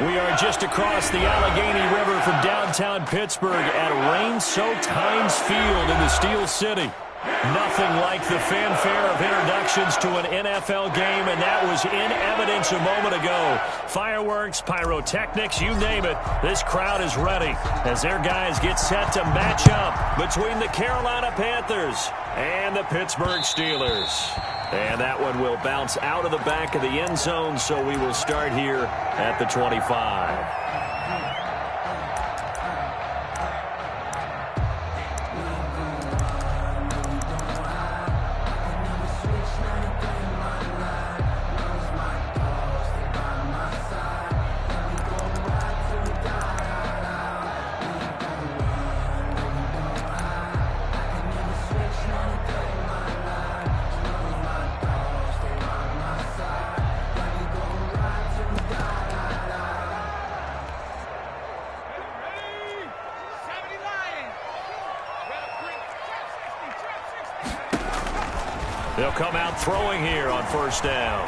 We are just across the Allegheny River from downtown Pittsburgh at rain-soaked Heinz Field in the Steel City. Nothing like the fanfare of introductions to an NFL game, and that was in evidence a moment ago. Fireworks, pyrotechnics, you name it, this crowd is ready as their guys get set to match up between the Carolina Panthers and the Pittsburgh Steelers. And that one will bounce out of the back of the end zone, so we will start here at the 25. They'll come out throwing here on first down.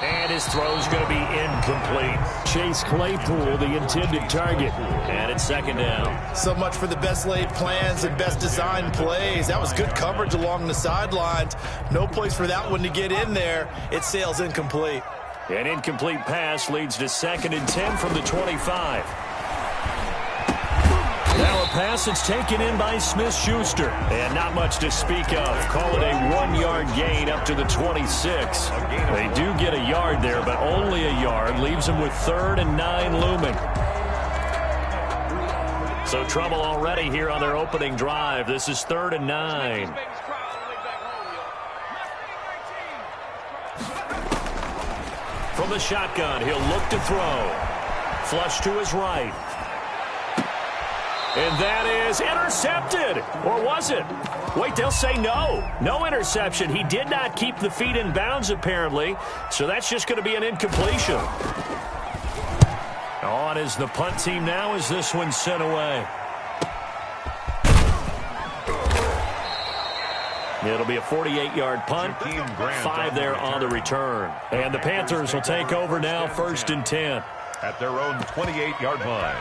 And his throw's going to be incomplete. Chase Claypool, the intended target. And it's second down. So much for the best laid plans and best designed plays. That was good coverage along the sidelines. No place for that one to get in there. It sails incomplete. An incomplete pass leads to 2nd and 10 from the 25. Now a pass that's taken in by Smith-Schuster. And not much to speak of. Call it a 1-yard gain up to the 26. They do get a yard there, but only a yard. Leaves them with 3rd and 9 looming. So trouble already here on their opening drive. This is 3rd and 9. From the shotgun, he'll look to throw. Flush to his right. And that is intercepted. Or was it? Wait, they'll say no. No interception. He did not keep the feet in bounds, apparently. So that's just going to be an incompletion. On is the punt team now as this one's sent away. It'll be a 48-yard punt. 5 there on the return. And the Panthers will take over now, 1st and 10. At their own 28-yard line.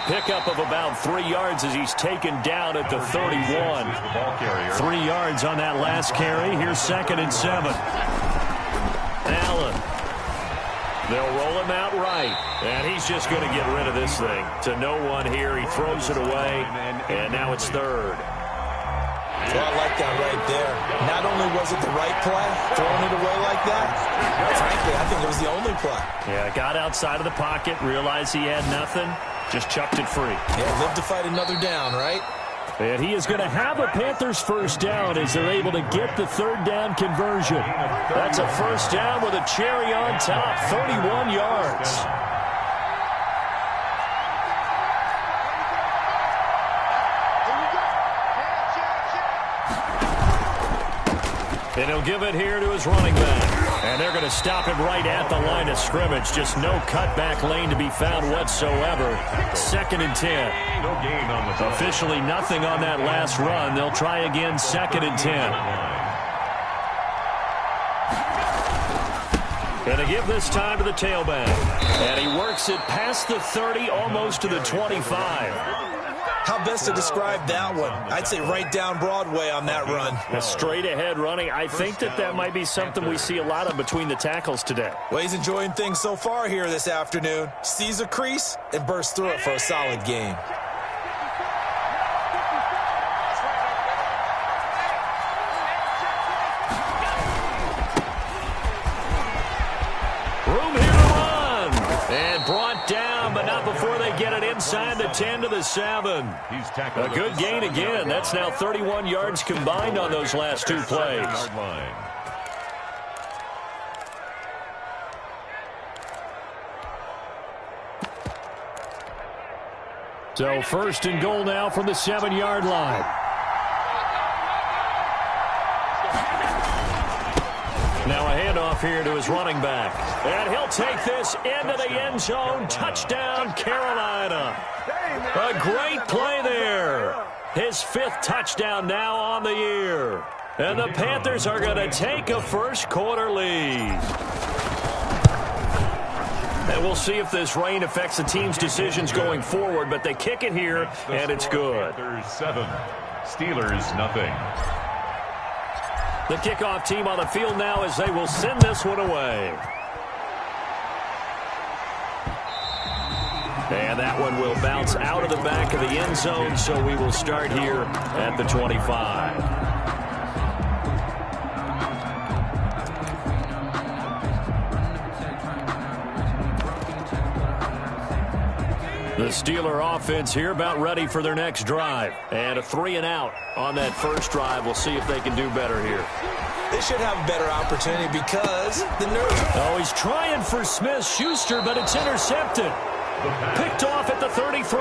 Pickup of about 3 yards as he's taken down at the 31. 3 yards on that last carry. Here's 2nd and 7. Allen. They'll roll him out right. And he's just going to get rid of this thing. To no one here. He throws it away. And now it's 3rd. Well, I like that right there. Not only was it the right play, throwing it away like that, frankly, I think it was the only play. Yeah, got outside of the pocket, realized he had nothing, just chucked it free. Yeah, live to fight another down, right? And he is going to have a Panthers first down as they're able to get the 3rd down conversion. That's a first down with a cherry on top, 31 yards. And he'll give it here to his running back. And they're going to stop him right at the line of scrimmage. Just no cutback lane to be found whatsoever. 2nd and 10. No gain on the play. Officially nothing on that last run. They'll try again, 2nd and 10. And they give this time to the tailback. And he works it past the 30, almost to the 25. How best to describe that one? I'd say right down Broadway on that run. A straight ahead running. I think that might be something we see a lot of between the tackles today. Well, he's enjoying things so far here this afternoon. Sees a crease and bursts through it for a solid gain. Room here to run. And brought down, but not before they get it inside the 10 to the 7. A good gain again. That's now 31 yards combined on those last 2 plays. So 1st and goal now from the 7-yard line. Now a handoff off here to his running back. And he'll take this into the end zone. Touchdown, Carolina. A great play there. His 5th touchdown now on the year. And the Panthers are going to take a first quarter lead. And we'll see if this rain affects the team's decisions going forward, but they kick it here, and it's good. Panthers 7, Steelers nothing. The kickoff team on the field now as they will send this one away. And that one will bounce out of the back of the end zone, so we will start here at the 25. The Steeler offense here about ready for their next drive. And a 3-and-out on that first drive. We'll see if they can do better here. They should have a better opportunity because the nerves. Oh, he's trying for Smith-Schuster, but it's intercepted. Picked off at the 33.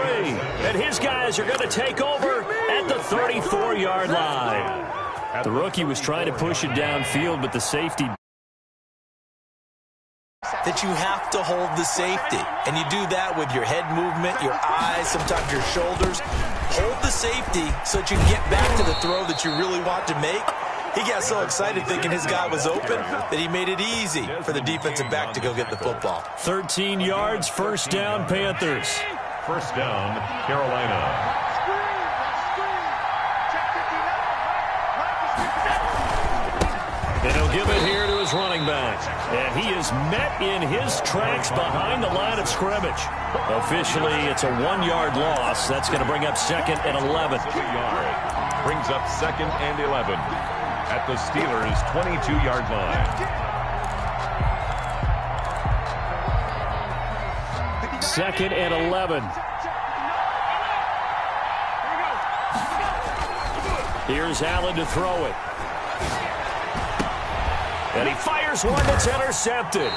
And his guys are going to take over at the 34-yard line. The rookie was trying to push it downfield, but the safety. That you have to hold the safety. And you do that with your head movement, your eyes, sometimes your shoulders. Hold the safety so that you can get back to the throw that you really want to make. He got so excited thinking his guy was open that he made it easy for the defensive back to go get the football. 13 yards, first down, Panthers. First down, Carolina. And he'll give it here to his running back. And he is met in his tracks behind the line of scrimmage. Officially, it's a 1-yard loss. That's going to bring up 2nd and 11. 2 yards. Brings up 2nd and 11 at the Steelers' 22-yard line. 2nd and 11. Here's Allen to throw it. And he fires one that's intercepted.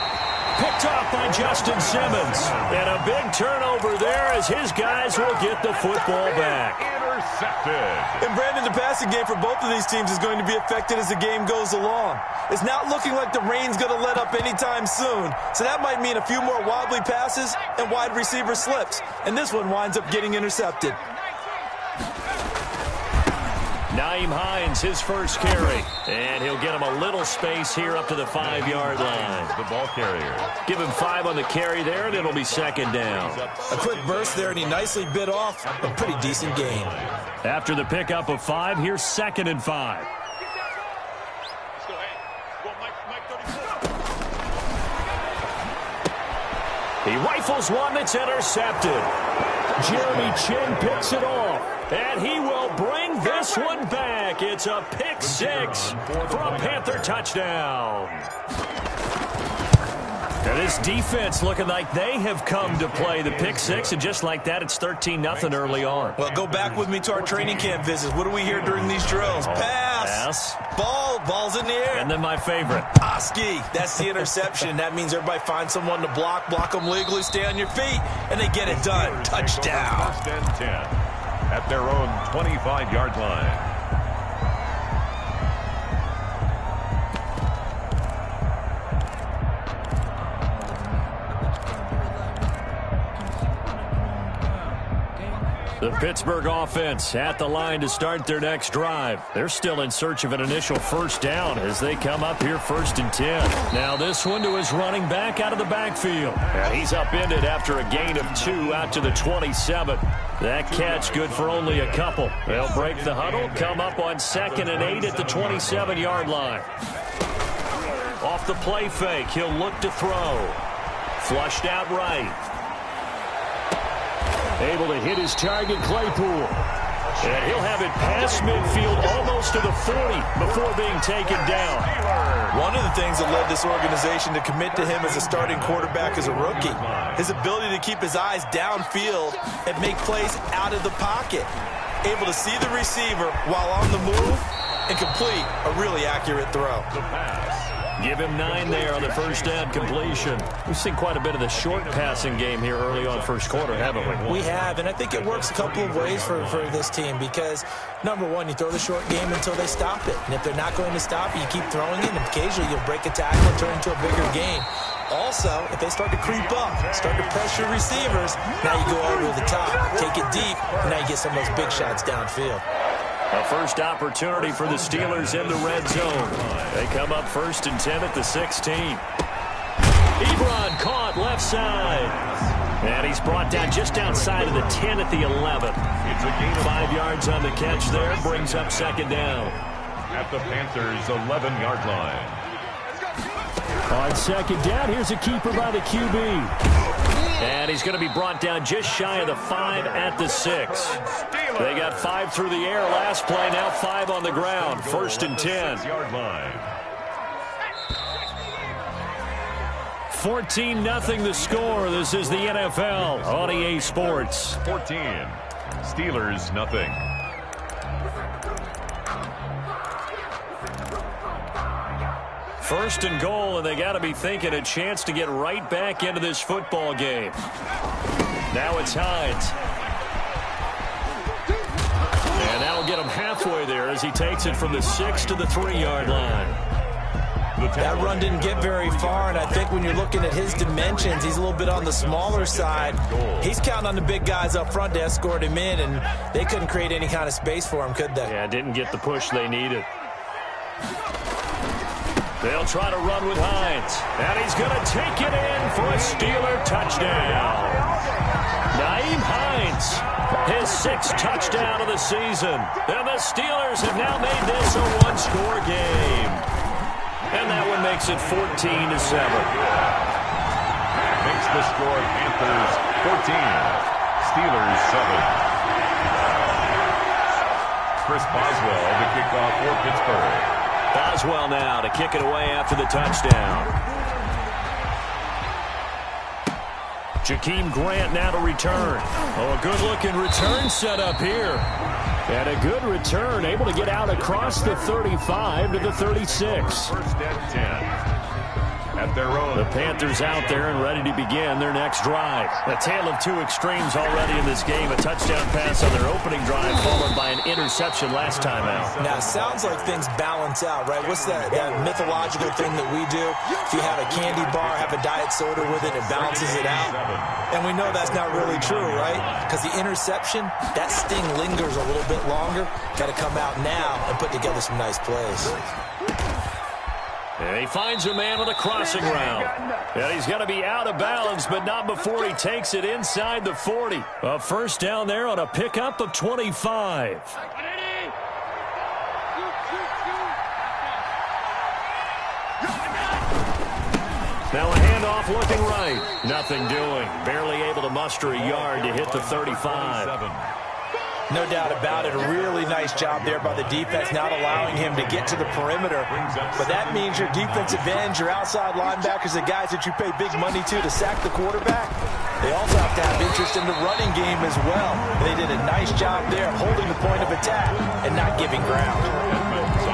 Picked off by Justin Simmons. And a big turnover there as his guys will get the football back. Intercepted. And Brandon, the passing game for both of these teams is going to be affected as the game goes along. It's not looking like the rain's going to let up anytime soon. So that might mean a few more wobbly passes and wide receiver slips. And this one winds up getting intercepted. Nyheim Hines, his first carry. And he'll get him a little space here up to the 5-yard line. The ball carrier. Give him 5 on the carry there, and it'll be 2nd down. A quick burst there, and he nicely bit off a pretty decent gain. After the pickup of 5, here's 2nd and 5. He rifles one that's intercepted. Jeremy Chin picks it off. And he will bring this one back. It's a pick 6 for a Panther touchdown. Now this defense looking like they have come to play the pick 6, and just like that, it's 13-0 early on. Well, go back with me to our training camp visits. What do we hear during these drills? Pass. Ball's in the air. And then my favorite. Oski, that's the interception. That means everybody finds someone to block them legally, stay on your feet, and they get it done. Touchdown. First and 10 at their own 25-yard line. The Pittsburgh offense at the line to start their next drive. They're still in search of an initial first down as they come up here 1st and 10. Now this one to his running back out of the backfield. And he's upended after a gain of 2 out to the 27. That catch good for only a couple. They'll break the huddle, come up on 2nd and 8 at the 27-yard line. Off the play fake, he'll look to throw. Flushed out right. Able to hit his target, Claypool. And he'll have it past midfield almost to the 40 before being taken down. One of the things that led this organization to commit to him as a starting quarterback as a rookie, his ability to keep his eyes downfield and make plays out of the pocket. Able to see the receiver while on the move and complete a really accurate throw. The pass. Give him 9 there on the first down completion. We've seen quite a bit of the short passing game here early on first quarter, haven't we? We have, and I think it works a couple of ways for this team because, number one, you throw the short game until they stop it. And if they're not going to stop it, you keep throwing it, and occasionally you'll break a tackle and turn into a bigger game. Also, if they start to creep up, start to pressure receivers, now you go over the top, take it deep, and now you get some of those big shots downfield. A first opportunity for the Steelers in the red zone. They come up 1st and 10 at the 16. Ebron caught left side. And he's brought down just outside of the 10 at the 11. It's a gain of 5 yards on the catch there. Brings up 2nd down. at the Panthers' 11-yard line. On 2nd down, here's a keeper by the QB. And he's going to be brought down just shy of the 5 at the 6. They got 5 through the air last play, now 5 on the ground. 1st and 10. 14-0 the score. This is the NFL on EA Sports. 14. Steelers, nothing. First and goal, and they got to be thinking a chance to get right back into this football game. Now it's Hines. And that'll get him halfway there as he takes it from the 6 to the 3-yard line. That run didn't get very far, and I think when you're looking at his dimensions, he's a little bit on the smaller side. He's counting on the big guys up front to escort him in, and they couldn't create any kind of space for him, could they? Yeah, didn't get the push they needed. They'll try to run with Hines. And he's going to take it in for a Steeler touchdown. Nyheim Hines, his 6th touchdown of the season. And the Steelers have now made this a one-score game. And that one makes it 14-7. Makes the score Panthers 14, Steelers 7. Chris Boswell to kick off for Pittsburgh. Boswell now to kick it away after the touchdown. Jakeem Grant now to return. Oh, a good-looking return set up here. And a good return, able to get out across the 35 to the 36. 1st and 10. At their own. The Panthers out there and ready to begin their next drive. A tale of two extremes already in this game. A touchdown pass on their opening drive followed by an interception last time out. Now, it sounds like things balance out, right? What's that mythological thing that we do? If you have a candy bar, have a diet soda with it, it balances it out. And we know that's not really true, right? Because the interception, that sting lingers a little bit longer. Got to come out now and put together some nice plays. And he finds a man with a crossing route. And he's going to be out of bounds, but not before he takes it inside the 40. A first down there on a pickup of 25. Now a handoff looking right. Nothing doing. Barely able to muster a yard to hit the 35. No doubt about it. A really nice job there by the defense, not allowing him to get to the perimeter. But that means your defensive ends, your outside linebackers, the guys that you pay big money to sack the quarterback, they also have to have interest in the running game as well. They did a nice job there of holding the point of attack and not giving ground.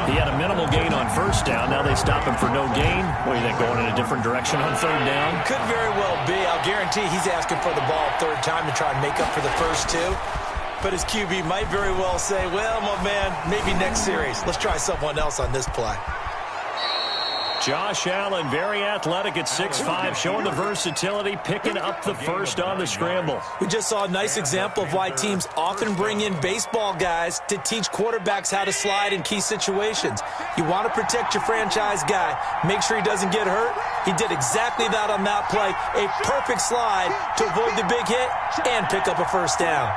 He had a minimal gain on first down. Now they stop him for no gain. What do you think, going in a different direction on third down? Could very well be. I'll guarantee he's asking for the ball third time to try and make up for the first two. But his QB might very well say, well, my man, maybe next series. Let's try someone else on this play. Josh Allen, very athletic at 6'5", showing the versatility, picking up the first on the scramble. We just saw a nice example of why teams often bring in baseball guys to teach quarterbacks how to slide in key situations. You want to protect your franchise guy. Make sure he doesn't get hurt. He did exactly that on that play. A perfect slide to avoid the big hit and pick up a first down.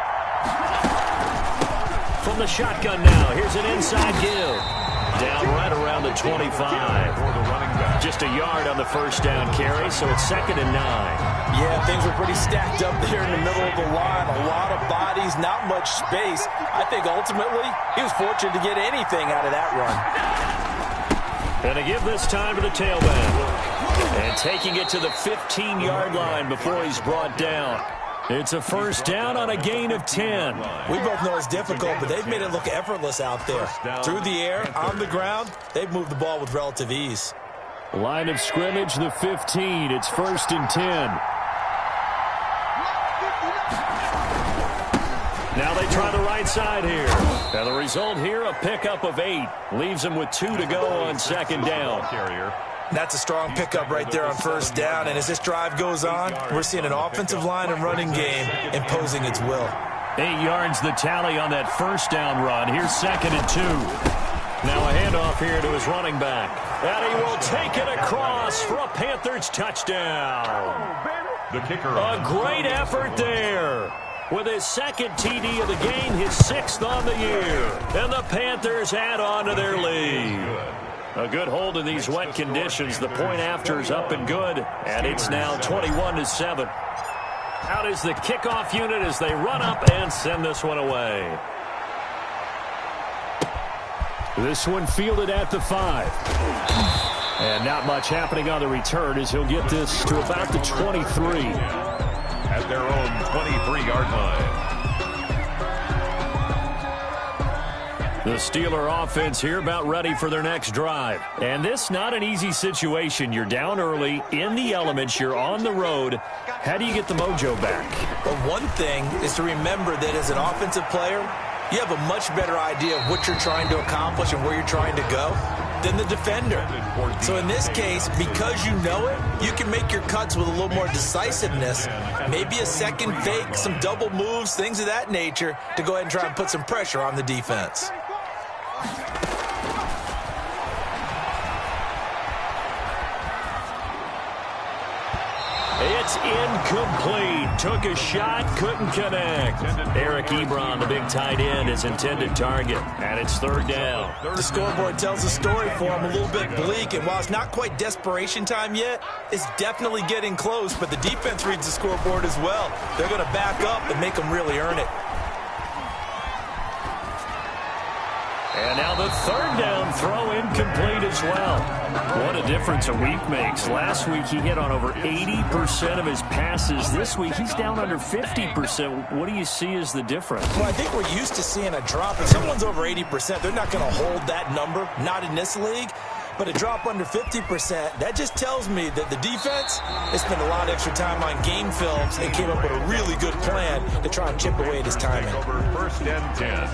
From the shotgun now, here's an inside give. Down right around the 25. Just a yard on the first down carry, so it's 2nd and 9. Yeah, things were pretty stacked up there in the middle of the line. A lot of bodies, not much space. I think ultimately he was fortunate to get anything out of that run. And to give this time to the tailback. And taking it to the 15-yard line before he's brought down. It's a first down on a gain of 10. We both know it's difficult, but they've made it look effortless out there. Through the air, on the ground, they've moved the ball with relative ease. Line of scrimmage, the 15. It's 1st and 10. Now they try the right side here. And the result here, a pickup of 8. Leaves them with 2 to go on 2nd down. That's a strong pickup right there on 1st down. And as this drive goes on, we're seeing an offensive line and running game imposing its will. 8 yards the tally on that 1st down run. Here's 2nd and 2. Now a handoff here to his running back. And he will take it across for a Panthers touchdown. The kicker. A great effort there. With his 2nd TD of the game, his 6th on the year. And the Panthers add on to their lead. A good hold in these wet conditions. The point after is up and good. And it's now 21-7. Out is the kickoff unit as they run up and send this one away. This one fielded at the 5. And not much happening on the return as he'll get this to about the 23. At their own 23-yard line. The Steeler offense here about ready for their next drive. And this not an easy situation. You're down early, in the elements, you're on the road. How do you get the mojo back? Well, one thing is to remember that as an offensive player, you have a much better idea of what you're trying to accomplish and where you're trying to go than the defender. So in this case, because you know it, you can make your cuts with a little more decisiveness, maybe a second fake, some double moves, things of that nature, to go ahead and try and put some pressure on the defense. It's incomplete. Took a shot, couldn't connect. Eric Ebron, the big tight end, is intended target. And it's 3rd down. The scoreboard tells a story for him, a little bit bleak. And while it's not quite desperation time yet, it's definitely getting close. But the defense reads the scoreboard as well. They're going to back up and make them really earn it. And now the 3rd down throw incomplete as well. What a difference a week makes. Last week he hit on over 80% of his passes. This week he's down under 50%. What do you see as the difference? Well, I think we're used to seeing a drop. If someone's over 80%, they're not going to hold that number, not in this league. But a drop under 50%, that just tells me that the defense has spent a lot of extra time on game films and came up with a really good plan to try and chip away at his timing. Over 1st and 10.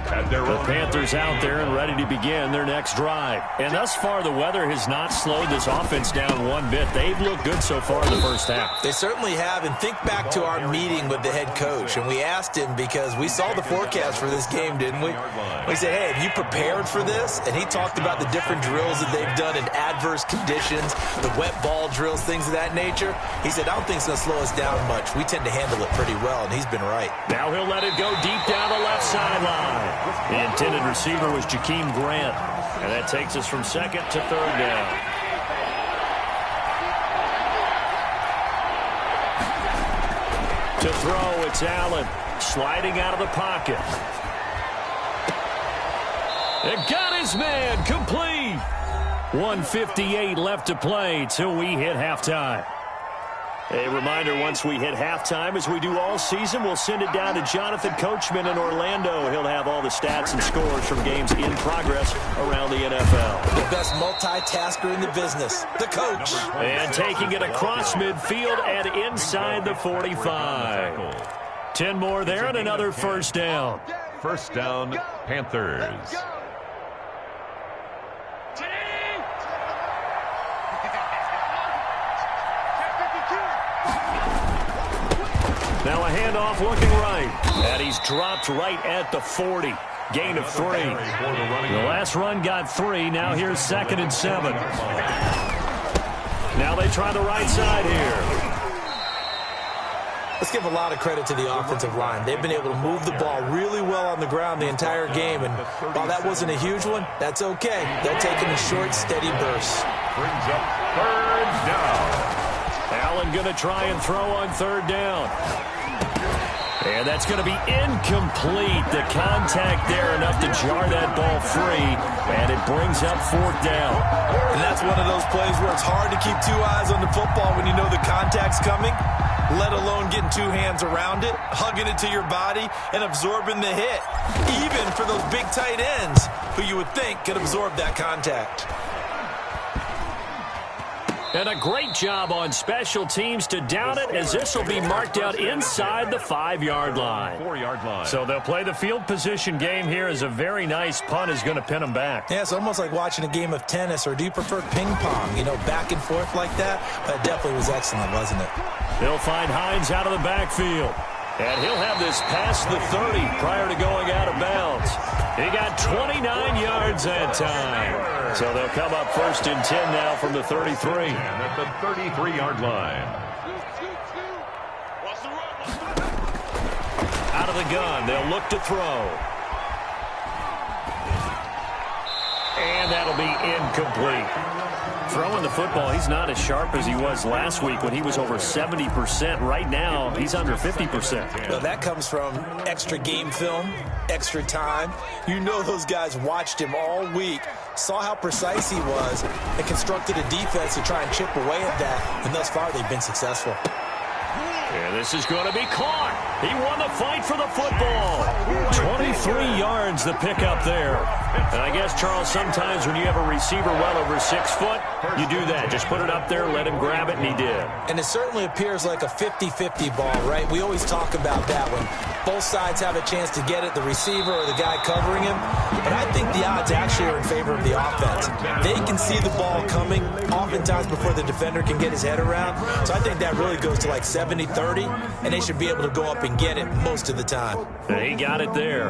The Panthers out there and ready to begin their next drive. And thus far, the weather has not slowed this offense down one bit. They've looked good so far in the 1st half. They certainly have. And think back to our meeting with the head coach. And we asked him because we saw the forecast for this game, didn't we? We said, hey, have you prepared for this? And he talked about the different drills that they've done in adverse conditions, the wet ball drills, things of that nature. He said, I don't think it's going to slow us down much. We tend to handle it pretty well, and he's been right. Now he'll let it go deep down the left sideline. The intended receiver was Jakeem Grant. And that takes us from 2nd to 3rd down. To throw, it's Allen. Sliding out of the pocket. It got his man. Complete. 1:58 left to play till we hit halftime. A reminder, once we hit halftime, as we do all season, we'll send it down to Jonathan Coachman in Orlando. He'll have all the stats and scores from games in progress around the NFL. The best multitasker in the business, the coach. And taking it across midfield and inside the 45. 10 more there and another 1st down. 1st down, Panthers. Now a handoff looking right. And he's dropped right at the 40. Gain of 3. The last run got 3. Now here's 2nd and 7. Now they try the right side here. Let's give a lot of credit to the offensive line. They've been able to move the ball really well on the ground the entire game. And while that wasn't a huge one, that's okay. They'll take it in short, steady bursts. Brings up 3rd down. Allen going to try and throw on 3rd down. And that's going to be incomplete. The contact there enough to jar that ball free. And it brings up 4th down. And that's one of those plays where it's hard to keep 2 eyes on the football when you know the contact's coming, let alone getting 2 hands around it, hugging it to your body, and absorbing the hit. Even for those big tight ends who you would think could absorb that contact. And a great job on special teams to down it, as this will be marked out inside the 5-yard line. 4-yard line. So they'll play the field position game here, as a very nice punt is going to pin them back. Yeah, it's almost like watching a game of tennis, or do you prefer ping pong? You know, back and forth like that? That definitely was excellent, wasn't it? They'll find Hines out of the backfield. And he'll have this past the 30 prior to going out of bounds. He got 29 yards that time. So they'll come up 1st and 10 now from the 33. And at the 33-yard line. Out of the gun, they'll look to throw. And that'll be incomplete. Throwing the football, he's not as sharp as he was last week when he was over 70%. Right now, he's under 50%. Well, that comes from extra game film, extra time. You know those guys watched him all week, saw how precise he was, and constructed a defense to try and chip away at that. And thus far, they've been successful. And this is going to be caught. He won the fight for the football. 23 yards the pickup there. And I guess, Charles, sometimes when you have a receiver well over 6 foot, you do that. Just put it up there, let him grab it, and he did. And it certainly appears like a 50-50 ball, right? We always talk about that when both sides have a chance to get it, the receiver or the guy covering him. But I think the odds actually are in favor of the offense. They can see the ball coming oftentimes before the defender can get his head around. So I think that really goes to like 70-30, and they should be able to go up and get it most of the time. And he got it there.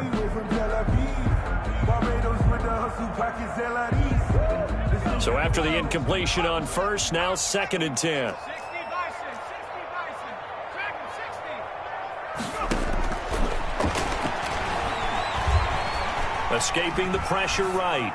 So after the incompletion on first, now 2nd and 10. Escaping the pressure right.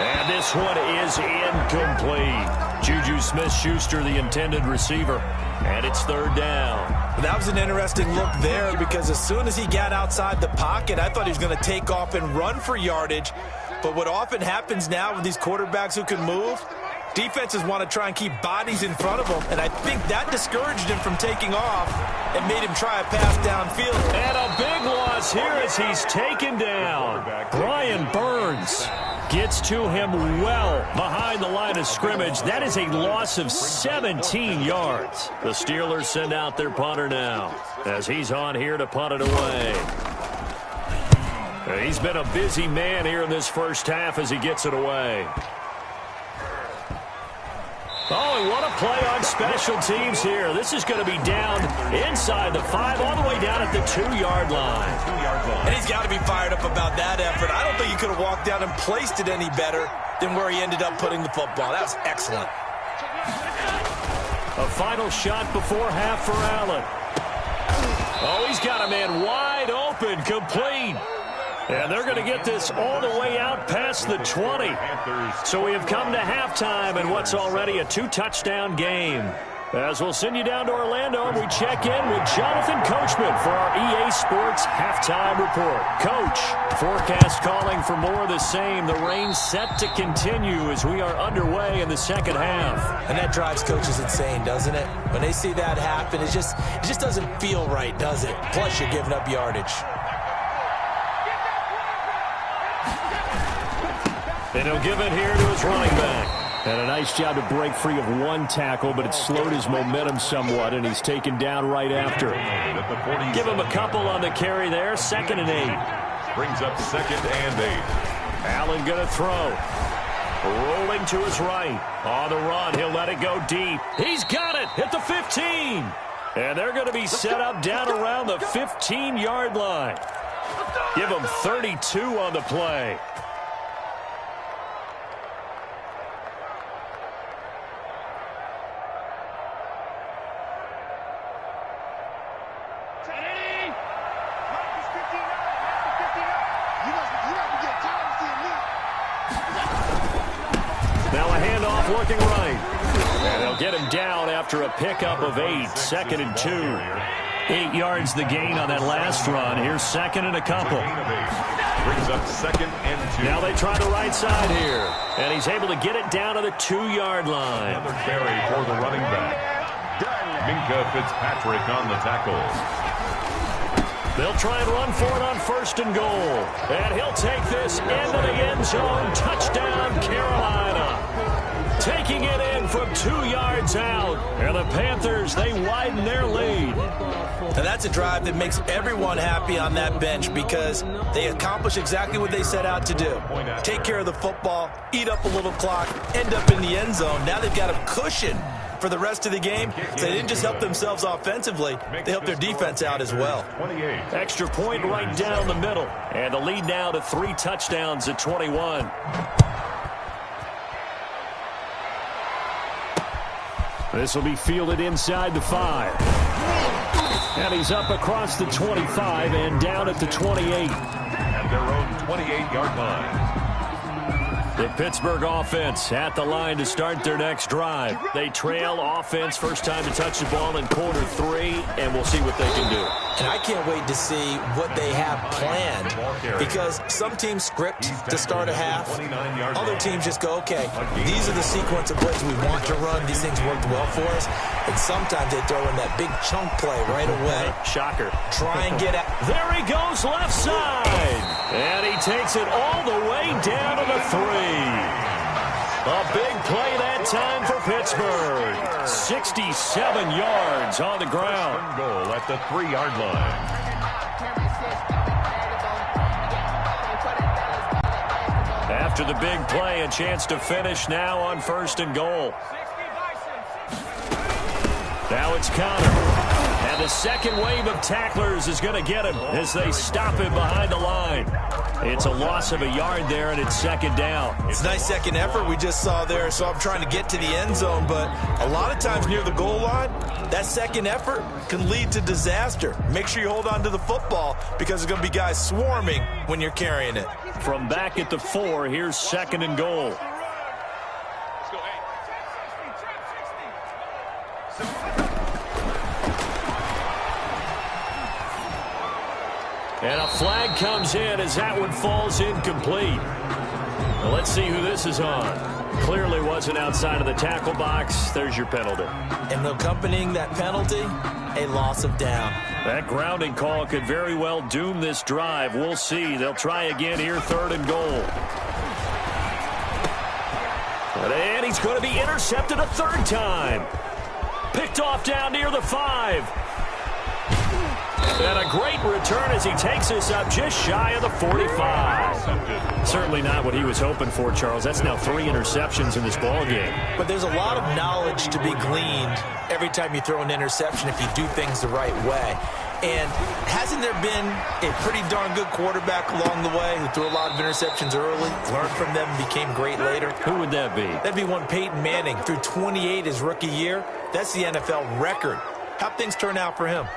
And this one is incomplete. Juju Smith-Schuster, the intended receiver. And it's 3rd down. That was an interesting look there, because as soon as he got outside the pocket, I thought he was going to take off and run for yardage. But what often happens now with these quarterbacks who can move, defenses want to try and keep bodies in front of them. And I think that discouraged him from taking off and made him try a pass downfield. And a big loss here as he's taken down. Brian Burns gets to him well behind the line of scrimmage. That is a loss of 17 yards. The Steelers send out their punter now as he's on here to punt it away. He's been a busy man here in this first half as he gets it away. Oh, and what a play on special teams here. This is going to be down inside the 5, all the way down at the 2-yard line. And he's got to be fired up about that effort. I don't think he could have walked down and placed it any better than where he ended up putting the football. That was excellent. A final shot before half for Allen. Oh, he's got a man wide open, complete. And they're going to get this all the way out past the 20. So we have come to halftime in what's already a 2-touchdown game. As we'll send you down to Orlando, and we check in with Jonathan Coachman for our EA Sports Halftime Report. Coach, forecast calling for more of the same. The rain set to continue as we are underway in the second half. And that drives coaches insane, doesn't it? When they see that happen, it just doesn't feel right, does it? Plus, you're giving up yardage. And he'll give it here to his running back. And a nice job to break free of one tackle, but it slowed his momentum somewhat, and he's taken down right after. Give him a couple on the carry there. 2nd and 8. Brings up 2nd and 8. Allen going to throw. Rolling to his right. On the run, he'll let it go deep. He's got it at the 15. And they're going to be set up down around the 15-yard line. Give him 32 on the play. Looking right. And they'll get him down after a pickup of 8. 2nd and 2. 8 yards the gain on that last run. Here's 2nd and a couple. Brings up 2nd and 2. Now they try the right side here. And he's able to get it down to the 2-yard line. Another carry for the running back. Minka Fitzpatrick on the tackle. They'll try and run for it on 1st and goal. And he'll take this into the end zone. Touchdown, Carolina. Taking it in from 2 yards out. And the Panthers, they widen their lead. And that's a drive that makes everyone happy on that bench because they accomplish exactly what they set out to do. Take care of the football, eat up a little clock, end up in the end zone. Now they've got a cushion for the rest of the game. So they didn't just help themselves offensively, they helped their defense out as well. Extra point right down the middle. And the lead now to 3 touchdowns at 21. This will be fielded inside the 5. And he's up across the 25 and down at the 28. At their own 28-yard line. The Pittsburgh offense at the line to start their next drive. They trail offense first time to touch the ball in quarter 3, and we'll see what they can do. And I can't wait to see what they have planned because some teams script to start a half. Other teams just go, okay, these are the sequence of plays we want to run. These things worked well for us. And sometimes they throw in that big chunk play right away. Shocker. Try and get out. There he goes left side. And he takes it all the way down to the 3. A big play that time for Pittsburgh. 67 yards on the ground. Goal at the 3-yard line. After the big play, a chance to finish now on 1st and goal. Now it's Connor. And the second wave of tacklers is going to get him as they stop him behind the line. It's a loss of a yard there, and it's 2nd down. It's a nice second effort we just saw there, so I'm trying to get to the end zone, but a lot of times near the goal line, that second effort can lead to disaster. Make sure you hold on to the football because there's going to be guys swarming when you're carrying it. From back at the 4, here's 2nd and goal. And a flag comes in as that one falls incomplete. Well, let's see who this is on. Clearly wasn't outside of the tackle box. There's your penalty. And accompanying that penalty, a loss of down. That grounding call could very well doom this drive. We'll see. They'll try again here, 3rd and goal. And he's going to be intercepted a 3rd time. Picked off down near the 5. And a great return as he takes us up just shy of the 45. Certainly not what he was hoping for, Charles. That's now 3 interceptions in this ballgame. But there's a lot of knowledge to be gleaned every time you throw an interception if you do things the right way. And hasn't there been a pretty darn good quarterback along the way who threw a lot of interceptions early, learned from them, and became great later? Who would that be? That'd be one Peyton Manning. Threw 28 his rookie year. That's the NFL record. How'd things turn out for him?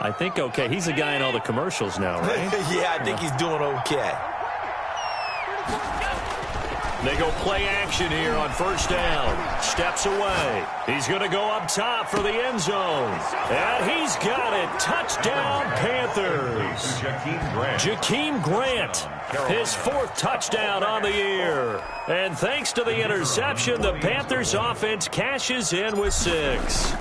I think okay. He's a guy in all the commercials now, right? Yeah, I think he's doing okay. They go play action here on 1st down. Steps away. He's going to go up top for the end zone. And he's got it. Touchdown, Panthers. Jakeem Grant. His 4th touchdown on the year. And thanks to the interception, the Panthers offense cashes in with 6.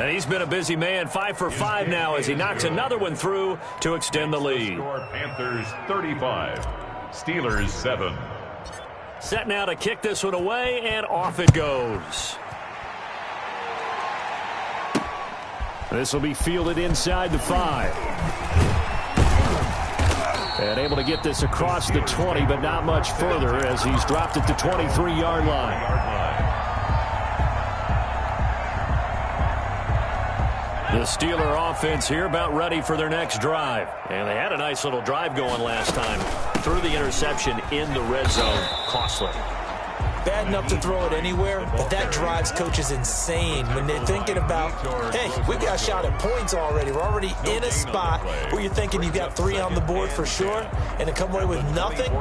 And he's been a busy man, 5 for 5 now as he knocks another one through to extend the lead. Panthers 35, Steelers 7. Set now to kick this one away, and off it goes. This will be fielded inside the 5. And able to get this across the 20, but not much further as he's dropped at the 23-yard line. The Steeler offense here about ready for their next drive. And they had a nice little drive going last time. Threw the interception in the red zone. Costly. Bad enough to throw it anywhere, but that drives coaches insane when they're thinking about, hey, we got a shot at points already. We're already in a spot where you're thinking you've got 3 on the board for sure, and to come away with nothing,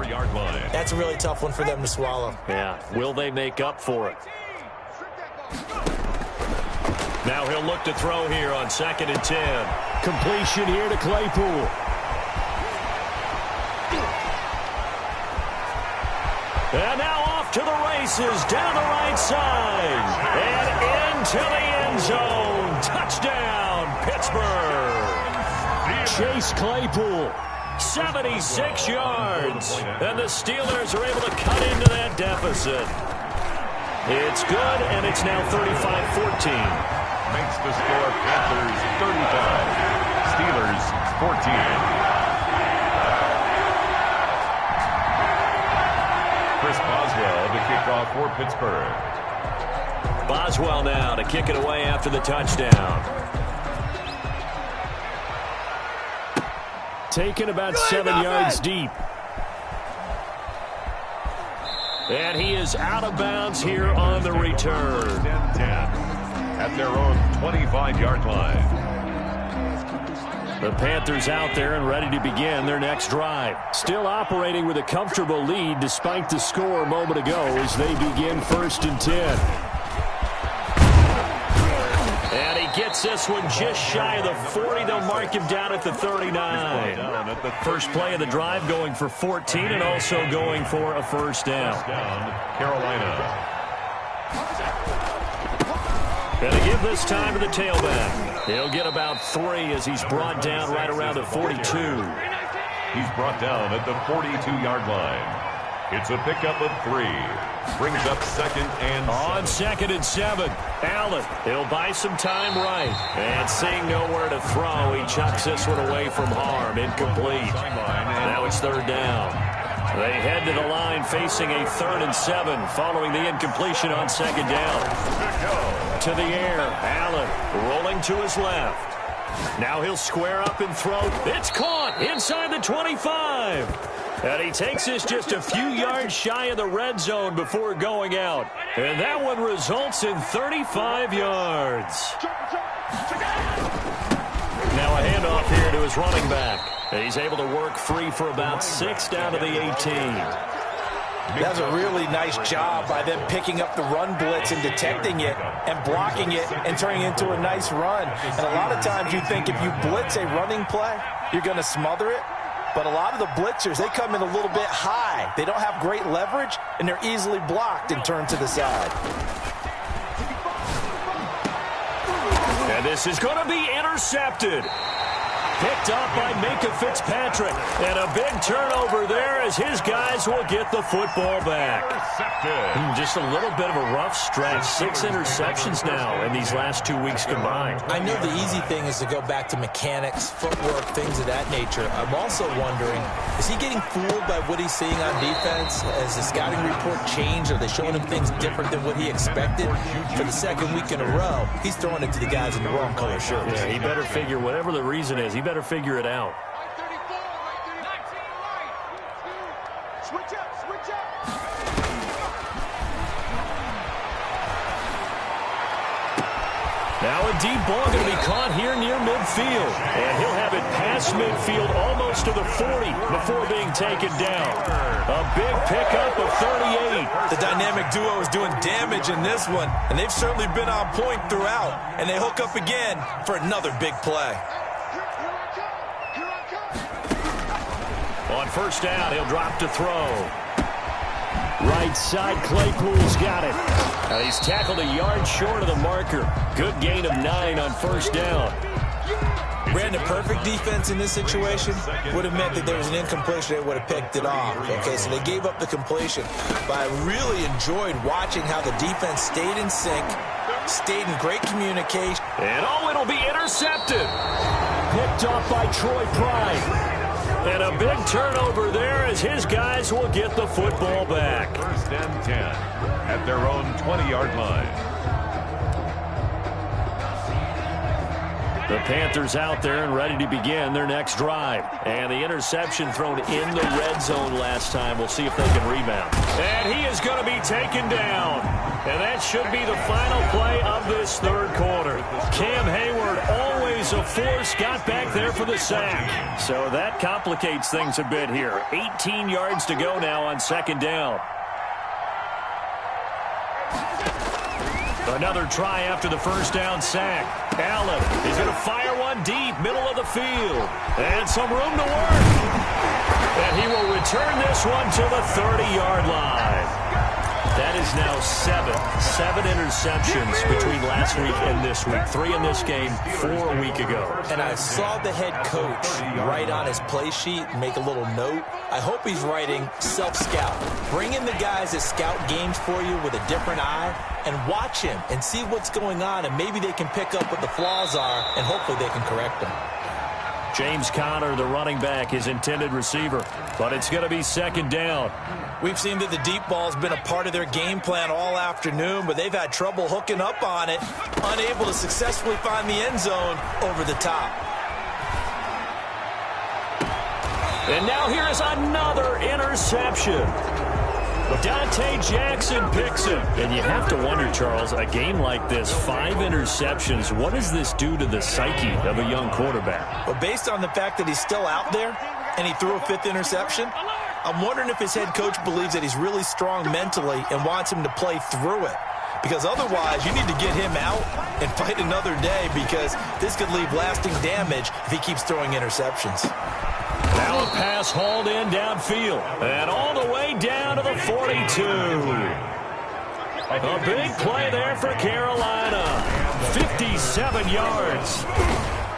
that's a really tough one for them to swallow. Yeah, will they make up for it? Now he'll look to throw here on 2nd and 10. Completion here to Claypool. And now off to the races down the right side. And into the end zone. Touchdown, Pittsburgh. Chase Claypool, 76 yards. And the Steelers are able to cut into that deficit. It's good, and it's now 35-14. Makes the score Panthers 35, Steelers 14. Chris Boswell to kick off for Pittsburgh. Boswell now to kick it away after the touchdown. Taken about 7 yards deep. And he is out of bounds here on the return. 10 at their own 25-yard line. The Panthers out there and ready to begin their next drive. Still operating with a comfortable lead despite the score a moment ago as they begin 1st and 10. And he gets this one just shy of the 40. They'll mark him down at the 39. First play of the drive going for 14 and also going for a first down. Carolina. And to give this time to the tailback. He'll get about 3 as he's brought down right around the 42. He's brought down at the 42-yard line. It's a pickup of 3. Brings up 2nd and 7. On 2nd and 7. Allen, he'll buy some time right. And seeing nowhere to throw, he chucks this one away from harm. Incomplete. Now it's 3rd down. They head to the line facing a 3rd and 7 following the incompletion on 2nd down. To the air, Allen rolling to his left. Now he'll square up and throw. It's caught inside the 25. And he takes this just a few yards shy of the red zone before going out. And that one results in 35 yards. Now a handoff here to his running back. And he's able to work free for about 6 down to the 18. That's a really nice job by them picking up the run blitz and detecting it and blocking it and turning it into a nice run. And a lot of times you think if you blitz a running play, you're going to smother it. But a lot of the blitzers, they come in a little bit high. They don't have great leverage, and they're easily blocked and turned to the side. And this is going to be intercepted. Picked up by Minka Fitzpatrick. And a big turnover there as his guys will get the football back. Just a little bit of a rough stretch. 6 interceptions now in these last 2 weeks combined. I know the easy thing is to go back to mechanics, footwork, things of that nature. I'm also wondering, is he getting fooled by what he's seeing on defense? Has the scouting report changed? Are they showing him things different than what he expected? For the 2nd week in a row, he's throwing it to the guys in the wrong color shirts. Yeah, he better figure, whatever the reason is, he better figure it out. Now a deep ball going to be caught here near midfield. And he'll have it past midfield almost to the 40 before being taken down. A big pickup of 38. The dynamic duo is doing damage in this one. And they've certainly been on point throughout. And they hook up again for another big play. On 1st down, he'll drop to throw. Right side, Claypool's got it. And he's tackled a yard short of the marker. Good gain of 9 on 1st down. Brandon, perfect defense in this situation would have meant that there was an incompletion. They would have picked it off. Okay, so they gave up the completion. But I really enjoyed watching how the defense stayed in sync, stayed in great communication. And it'll be intercepted. Picked off by Troy Pride. And a big turnover there as his guys will get the football back. 1st and 10 at their own 20-yard line. The Panthers out there and ready to begin their next drive. And the interception thrown in the red zone last time. We'll see if they can rebound. And he is going to be taken down. And that should be the final play of this 3rd quarter. Cam Hayward, always a force, got back there for the sack. So that complicates things a bit here. 18 yards to go now on 2nd down. Another try after the 1st down sack. Allen is going to fire one deep, middle of the field. And some room to work. And he will return this one to the 30-yard line. That is now seven interceptions between last week and this week. 3 in this game, 4 a week ago. And I saw the head coach write on his play sheet, make a little note. I hope he's writing self-scout. Bring in the guys that scout games for you with a different eye and watch him and see what's going on, and maybe they can pick up what the flaws are, and hopefully they can correct them. James Conner, the running back, his intended receiver. But it's going to be second down. We've seen that the deep ball's been a part of their game plan all afternoon, but they've had trouble hooking up on it, unable to successfully find the end zone over the top. And now here is another interception. Dante Jackson picks it. And you have to wonder, Charles, a game like this, 5 interceptions, what does this do to the psyche of a young quarterback? Well, based on the fact that he's still out there and he threw a 5th interception, I'm wondering if his head coach believes that he's really strong mentally and wants him to play through it. Because otherwise, you need to get him out and fight another day, because this could leave lasting damage if he keeps throwing interceptions. Now a pass hauled in downfield. And all the way down to the 42. A big play there for Carolina. 57 yards.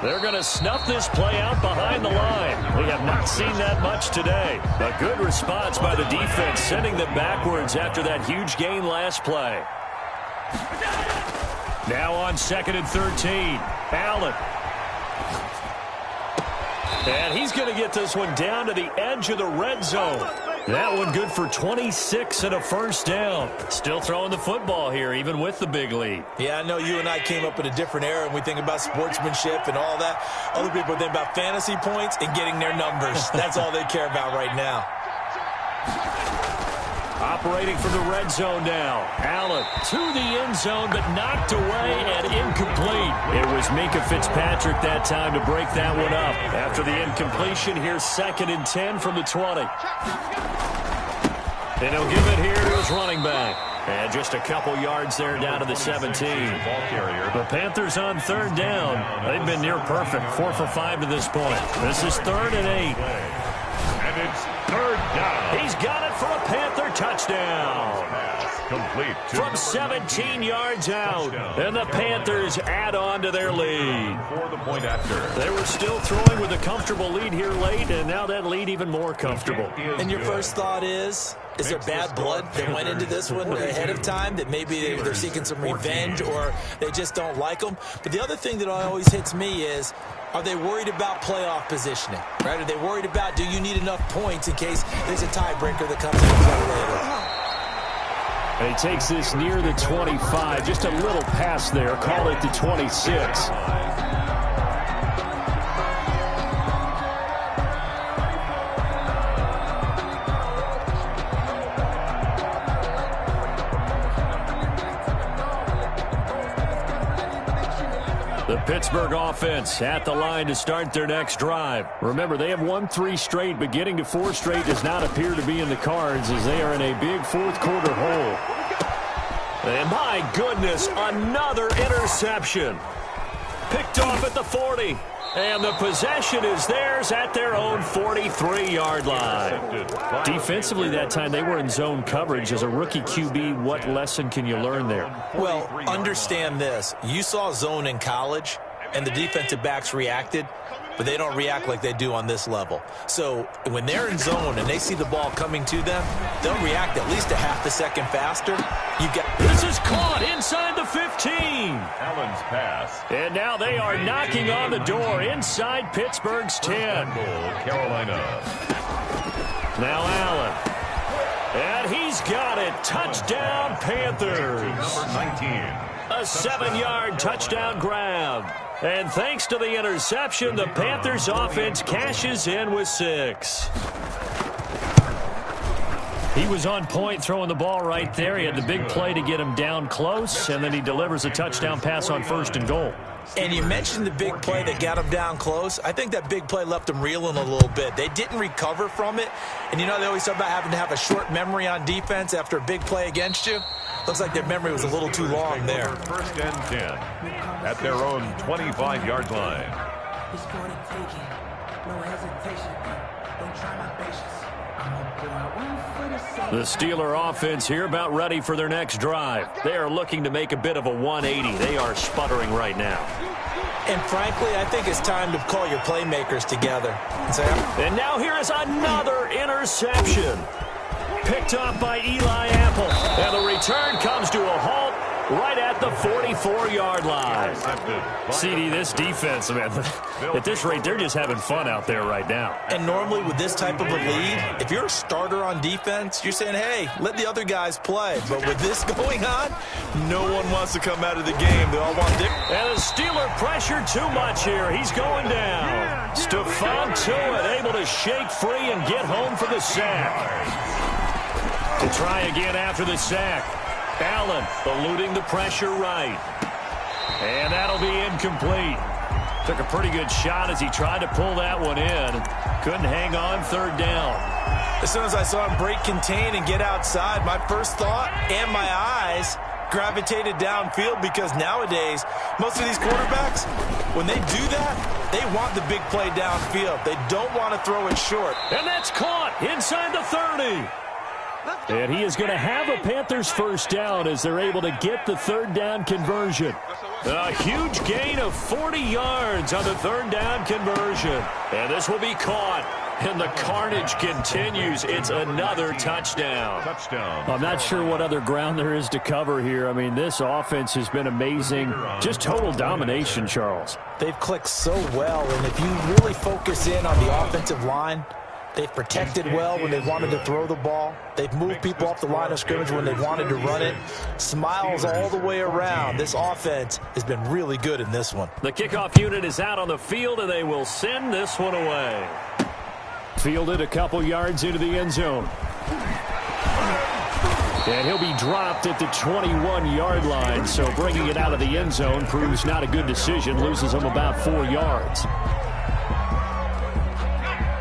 They're going to snuff this play out behind the line. We have not seen that much today. A good response by the defense, sending them backwards after that huge gain last play. Now on 2nd and 13. Allen. And he's going to get this one down to the edge of the red zone. That one good for 26 and a first down. Still throwing the football here, even with the big lead. Yeah, I know you and I came up in a different era, and we think about sportsmanship and all that. Other people think about fantasy points and getting their numbers. That's all they care about right now. Operating from the red zone now. Allen to the end zone, but knocked away and incomplete. It was Minkah Fitzpatrick that time to break that one up. After the incompletion, here's 2nd and 10 from the 20. And he'll give it here to his running back. And just a couple yards there down to the 17. The Panthers on 3rd down. They've been near perfect. 4 for 5 to this point. This is 3rd and 8. And it's 3rd down. He's got it for a Panther touchdown. Complete From 17 yards out. And the Panthers add on to their lead. For the point after. They were still throwing with a comfortable lead here late, and now that lead even more comfortable. And your first thought is there bad blood that went into this one ahead of time, that maybe they're seeking some revenge or they just don't like them? But the other thing that always hits me is, are they worried about playoff positioning? Right? Are they worried about, do you need enough points in case there's a tiebreaker that comes into play later? And he takes this near the 25. Just a little pass there. Call it the 26. The Pittsburgh offense at the line to start their next drive. Remember, they have won 3 straight, but getting to 4 straight does not appear to be in the cards as they are in a big 4th quarter hole. And my goodness, another interception. Picked off at the 40. And the possession is theirs at their own 43-yard line. Defensively that time, they were in zone coverage. As a rookie QB, what lesson can you learn there? Well, understand this. You saw zone in college, and the defensive backs reacted, but they don't react like they do on this level. So when they're in zone and they see the ball coming to them, they'll react at least a half a second faster. This is caught inside the 15. Allen's pass. And now they are knocking on the door inside Pittsburgh's 10. Carolina. Now Allen. And he's got it. Touchdown, Panthers. Number 19. A 7-yard touchdown grab. And thanks to the interception, the Panthers offense cashes in with 6. He was on point throwing the ball right there. He had the big play to get him down close, and then he delivers a touchdown pass on 1st and goal. And you mentioned the big play that got him down close. I think that big play left them reeling a little bit. They didn't recover from it. And you know, they always talk about having to have a short memory on defense after a big play against you. Looks like their memory was a little too long there. 1st and 10 at their own 25-yard line. It's going to take it. No hesitation. Don't try my patience. The Steeler offense here about ready for their next drive. They are looking to make a bit of a 180. They are sputtering right now. And frankly, I think it's time to call your playmakers together. And now here is another interception. Picked off by Eli Apple. And the return comes to a halt right at the 44-yard line. CD, this defense, man, at this rate, they're just having fun out there right now. And normally with this type of a lead, if you're a starter on defense, you're saying, hey, let the other guys play. But with this going on, no one wants to come out of the game. They all want Dick. And the Steeler pressure too much here. He's going down. Stephon Tuitt able to shake free and get home for the sack. To try again after the sack. Allen eluding the pressure right. And that'll be incomplete. Took a pretty good shot as he tried to pull that one in. Couldn't hang on third down. As soon as I saw him break contain and get outside, my first thought and my eyes gravitated downfield, because nowadays, most of these quarterbacks, when they do that, they want the big play downfield. They don't want to throw it short. And that's caught inside the 30. And he is going to have a Panthers first down as they're able to get the third down conversion. A huge gain of 40 yards on the third down conversion. And this will be caught. And the carnage continues. It's another touchdown. I'm not sure what other ground there is to cover here. I mean, this offense has been amazing. Just total domination, Charles. They've clicked so well, and if you really focus in on the offensive line, they've protected well when they wanted to throw the ball. They've moved people off the line of scrimmage when they wanted to run it. Smiles all the way around. This offense has been really good in this one. The kickoff unit is out on the field, and they will send this one away. Fielded a couple yards into the end zone. And he'll be dropped at the 21-yard line, so bringing it out of the end zone proves not a good decision. Loses him about 4 yards.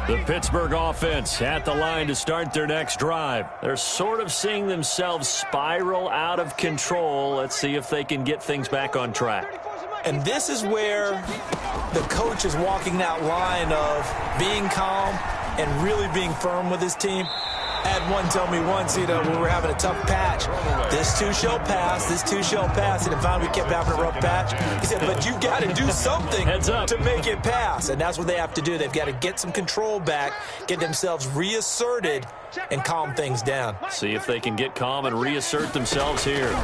The Pittsburgh offense at the line to start their next drive. They're sort of seeing themselves spiral out of control. Let's see if they can get things back on track. And this is where the coach is walking that line of being calm and really being firm with his team. I had one tell me once, when we were having a tough patch, this too shall pass, this too shall pass. And finally we kept having a rough patch. He said, but you got to do something to make it pass. And that's what they have to do. They've got to get some control back, get themselves reasserted, and calm things down. See if they can get calm and reassert themselves here.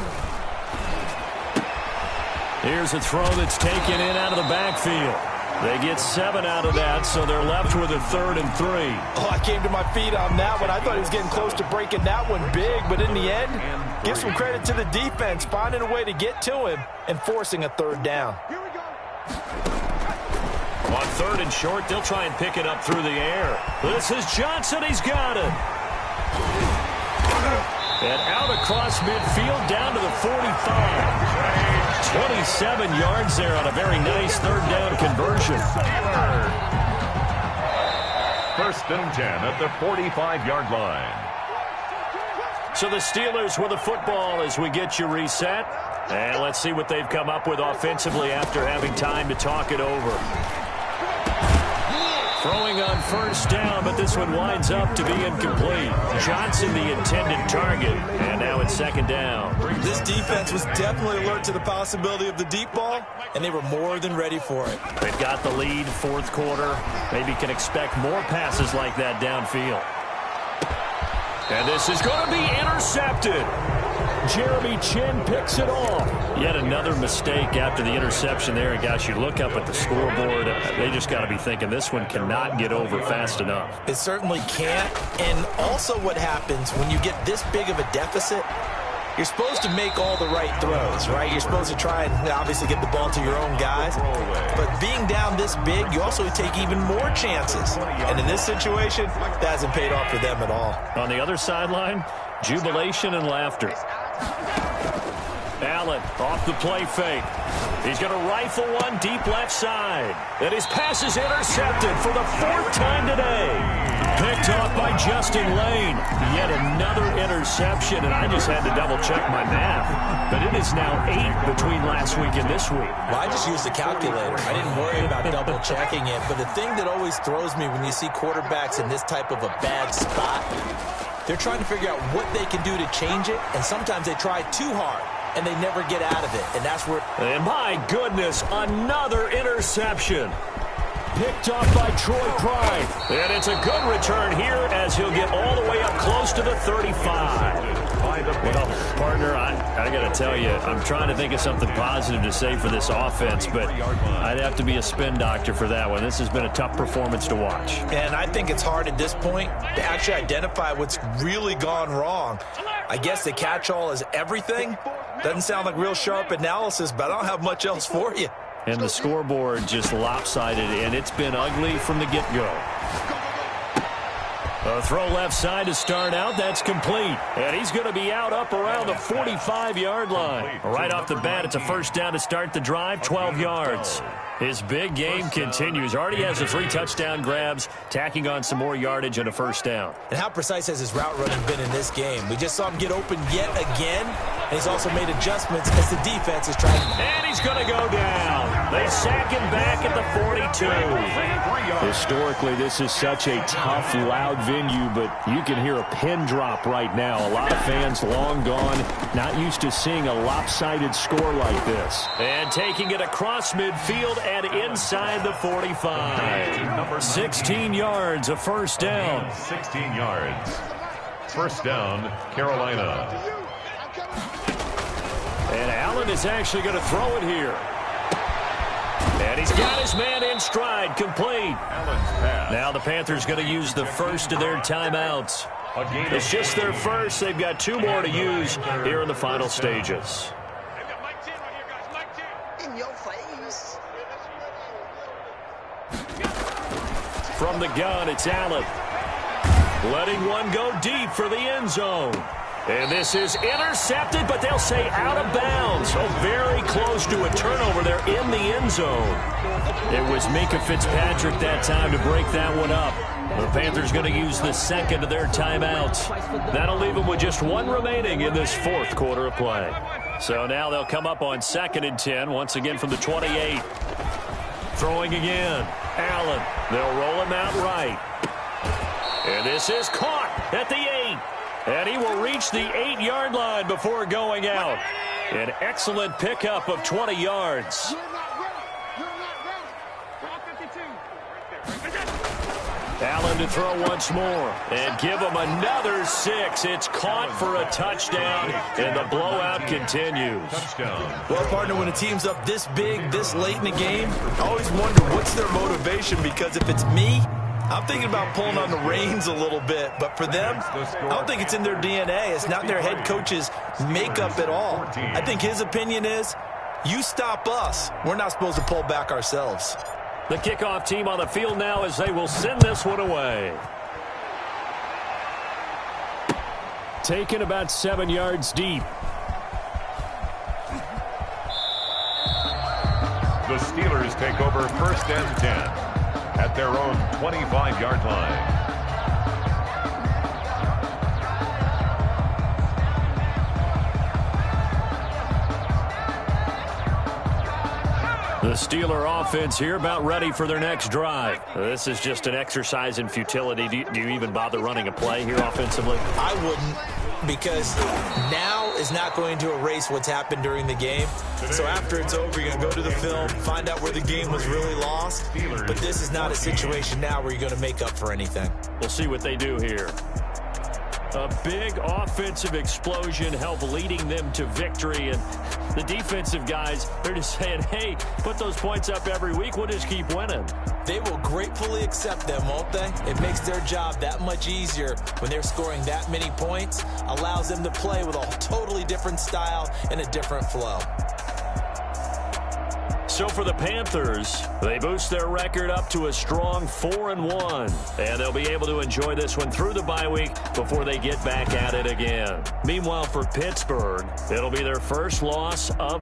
Here's a throw that's taken in out of the backfield. They get 7 out of that, so they're left with a 3rd and 3. Oh, I came to my feet on that one. I thought he was getting close to breaking that one big, but in the end, give some credit to the defense, finding a way to get to him and forcing a 3rd down. On 3rd and short, they'll try and pick it up through the air. This is Johnson. He's got it. And out across midfield down to the 45. 27 yards there on a very nice 3rd down conversion. 1st and 10 at the 45-yard line. So the Steelers with the football as we get you reset. And let's see what they've come up with offensively after having time to talk it over. Throwing on 1st down, but this one winds up to be incomplete. Johnson the intended target, and now it's 2nd down. This defense was definitely alert to the possibility of the deep ball, and they were more than ready for it. They've got the lead, 4th quarter. Maybe can expect more passes like that downfield. And this is going to be intercepted. Jeremy Chin picks it off. Yet another mistake after the interception there. And guys, you look up at the scoreboard, they just got to be thinking this one cannot get over fast enough. It certainly can't. And also what happens when you get this big of a deficit, you're supposed to make all the right throws, right? You're supposed to try and obviously get the ball to your own guys. But being down this big, you also take even more chances. And in this situation, that hasn't paid off for them at all. On the other sideline, jubilation and laughter. Allen off the play fake. He's going to rifle one deep left side. And his pass is intercepted for the 4th time today. Picked off by Justin Lane. Yet another interception, and I just had to double-check my math. But it is now 8 between last week and this week. Well, I just used the calculator. I didn't worry about double-checking it. But the thing that always throws me when you see quarterbacks in this type of a bad spot, they're trying to figure out what they can do to change it, and sometimes they try too hard, and they never get out of it. And that's where... And my goodness, another interception. Picked off by Troy Pride. And it's a good return here as he'll get all the way up close to the 35. Well, partner, I got to tell you, I'm trying to think of something positive to say for this offense, but I'd have to be a spin doctor for that one. This has been a tough performance to watch. And I think it's hard at this point to actually identify what's really gone wrong. I guess the catch-all is everything. Doesn't sound like real sharp analysis, but I don't have much else for you. And the scoreboard just lopsided, and it's been ugly from the get-go. A throw left side to start out. That's complete. And he's going to be out up around the 45-yard line. Right off the bat, it's a first down to start the drive, 12 yards. His big game continues. Already has the 3 touchdown grabs, tacking on some more yardage and a first down. And how precise has his route running been in this game? We just saw him get open yet again, and he's also made adjustments as the defense is trying. And he's going to go down. They sack him back at the 42. Historically, this is such a tough, loud venue, but you can hear a pin drop right now. A lot of fans long gone, not used to seeing a lopsided score like this. And taking it across midfield and inside the 45. 16 yards, a first down. 16 yards. First down, Carolina. And Allen is actually going to throw it here. And he's got his man in stride, complete. Now the Panthers going to use the first of their timeouts. It's just their first. They've got 2 more to use here in the final stages. In your face. From the gun, it's Allen. Letting one go deep for the end zone. And this is intercepted, but they'll say out of bounds. So very close to a turnover there in the end zone. It was Minkah Fitzpatrick that time to break that one up. The Panthers going to use the second of their timeouts. That'll leave them with just 1 remaining in this 4th quarter of play. So now they'll come up on 2nd and 10, once again from the 28. Throwing again. Allen. They'll roll him out right. And this is caught at the 8. And he will reach the 8-yard line before going out. An excellent pickup of 20 yards. Allen to throw once more. And give him another 6. It's caught for a touchdown. And the blowout continues. Well, partner, when a team's up this big, this late in the game, I always wonder what's their motivation, because if it's me, I'm thinking about pulling on the reins a little bit, but for them, I don't think it's in their DNA. It's not their head coach's makeup at all. I think his opinion is, you stop us, we're not supposed to pull back ourselves. The kickoff team on the field now as they will send this one away. Taken about 7 yards deep. The Steelers take over first and 10. At their own 25-yard line. The Steeler offense here about ready for their next drive. This is just an exercise in futility. Do you even bother running a play here offensively? I wouldn't, because now is not going to erase what's happened during the game. So after it's over, you're going to go to the film, find out where the game was really lost. But this is not a situation now where you're going to make up for anything. We'll see what they do here. A big offensive explosion helped leading them to victory. And the defensive guys, they're just saying, hey, put those points up every week. We'll just keep winning. They will gratefully accept them, won't they? It makes their job that much easier when they're scoring that many points. Allows them to play with a totally different style and a different flow. So for the Panthers, they boost their record up to a strong 4-1. And they'll be able to enjoy this one through the bye week before they get back at it again. Meanwhile, for Pittsburgh, it'll be their first loss of